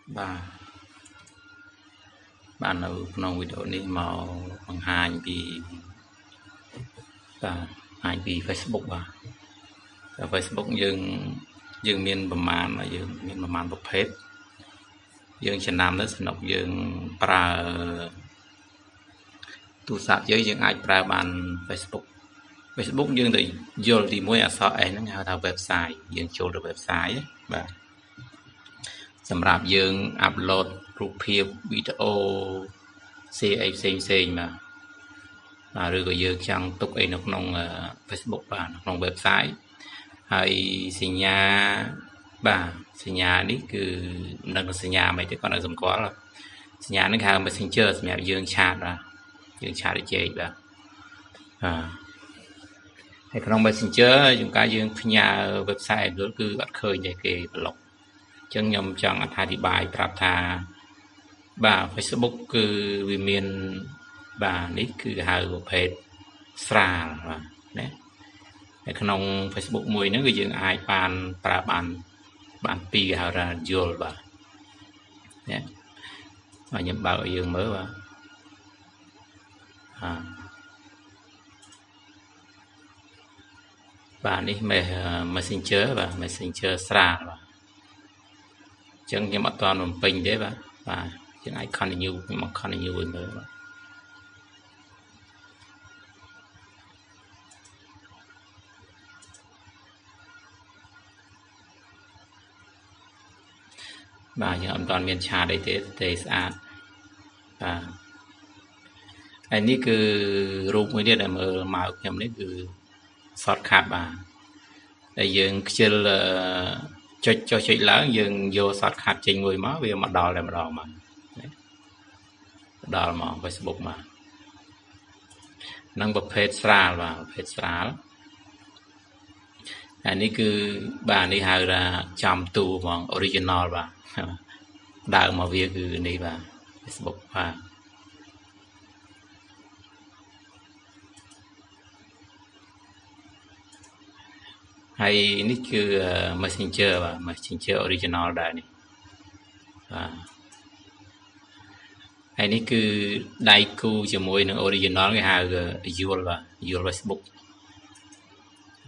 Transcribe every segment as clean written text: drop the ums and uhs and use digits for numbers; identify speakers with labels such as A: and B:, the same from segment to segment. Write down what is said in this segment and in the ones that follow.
A: bạn ở trong video này màu bằng hai vì hai vì Facebook Facebook dương miềnประมาณ dương miền ประมาณ ประเภท dương chẳng làm rất sẵn dương pra tu sạp với dương ai pra bàn Facebook dương thì vô thì mỗi ở sau ấy nó nghe thao website dươngចូលđược website vàสำหรับយើងអាប់ឡូតរូបភាពវីដេអូផ្សេងមកឬក៏យើងចង់ទុកអីនៅក្នុង Facebook បាទក្នុង website ហើយសញ្ញាសញ្ញានេះគឺនឹងសញ្ញាមិនទេគាត់នៅសម្គាល់សញ្ញានេះហៅ Messenger សម្រាប់យើងឆាតបាទយើងឆាតជែកបាទហើយក្នុង Messenger ជួនកាលយើងផ្ញើ website គឺអត់ឃើញទេគេប្លុកចឹងខ្ញុំចង់អធិប្បាយប្រាប់ថាFacebook គឺវាមាននេះគឺហៅប្រភេទស្រាលបាទណាហើយក្នុង Facebook មួយហ្នឹងគឺយើងអាចបានប្រើបានពីរហៅថាយល់បាទណាខ្ញុំបើកឲ្យយើងមើលបាទនេះ Messenger បាទ Messenger ស្រាលបាទចឹងខ្ញុំអត់ទាន់បំពេញទេបាទយើងអាច continue ខ្ញុំមក continue វិញមើលបាទយើងអត់ទាន់មានឆាតអីទេស្អាតបាទហើយនេះគឺរូបមួយទៀតដែលមើលមកខ្ញុំនេះគឺ shortcut បាទដែលយើងខ្ជិលចុចឡើងយើងយក shortcut ចេញមួយមកវាមកដល់តែម្ដងមកដល់មក Facebook មកនឹងប្រភេទស្រាលបាទប្រភេទស្រាលហើយនេះគឺនេះហៅថាចំទូហ្មង original បាទដើមមកវាគឺនេះបាទ Facebook បាទហើយនេះគឺ Messenger បាទ Messenger original ដែរនេះហើយនេះគឺដៃគូជាមួយនឹង original គេហៅយល់បាទយល់ Facebook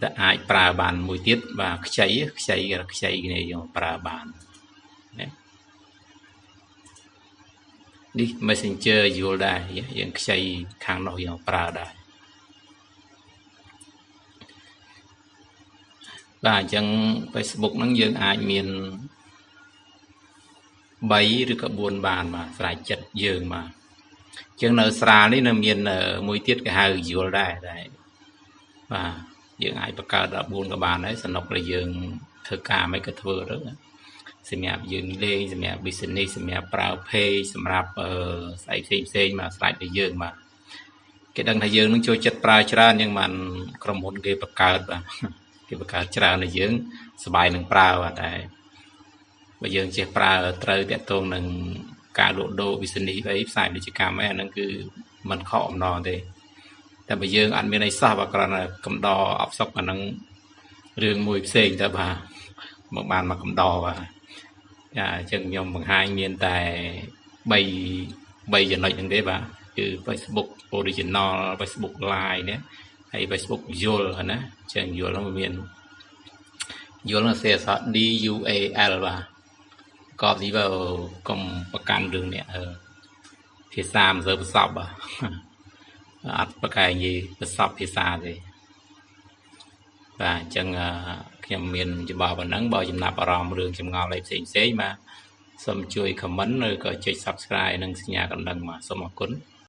A: តែអាចប្រើបានមួយទៀតបាទខ្ចីគ្នាយកប្រើបានណានេះ Messenger យល់ដែរយើងខ្ចីខាងនោះយកប្រើដែរបាទអញ្ចឹង Facebook ហ្នឹងយើងអាចមាន3ឬក៏4បានបាទស្រេចចិត្តយើងបាទអញ្ចឹងនៅស្រាលនេះនៅមានមួយទៀតគេហៅយល់ដែរបាទយើងអាចបង្កើតដល់4ក៏បានដែរសំណុកដែលយើងធ្វើការមិនក៏ធ្វើទៅសម្រាប់យើងលេងសម្រាប់ business សម្រាប់ប្រើ page សម្រាប់ស្អីផ្សេងមកស្រេចទៅយើងបាទគេដឹងថាយើងនឹងចូលចិត្តប្រើច្រើនអញ្ចឹងបានក្រុមហ៊ុនគេបង្កើតបាទគេបង្កើតច្រើនឲ្យយើងសប្បាយនឹងប្រើបាទតែបើយើងចេះប្រើត្រូវតាក់ទងនឹងការលក់ដូរ business អីផ្សាយពាណិជ្ជកម្មអីអាហ្នឹងគឺមិនខកអំណរទេតែបើយើងអត់មានអីសោះបើគ្រាន់តែកំដរអបសុកអាហ្នឹងរឿងមួយផ្សេងទៅបាទមកបានមកកំដរបាទចាអញ្ចឹងខ្ញុំបង្ហាញមានតែ3ចំណុចហ្នឹងទេបាទគឺ Facebook original Facebook live នេះហើយ Facebook យល់ណាអញ្ចឹងយល់ហ្នឹងមានយល់ហ្នឹងសេអស DUAL បាទកបទីបើកុំប្រកាន់រឿងនេះភាសាមិនសូវប្រសពបាទអត់ប្រកែកនិយាយប្រសពភាសាទេបាទអញ្ចឹងខ្ញុំមានច្បល់ប៉ុណ្ណឹងបើចំណាប់អារម្មណ៍រឿងចម្ងល់អីផ្សេងបាទសូមជួយ comment ឬក៏ចុច subscribe និងសញ្ញាកណ្ដឹងបាទសូមអរគុណ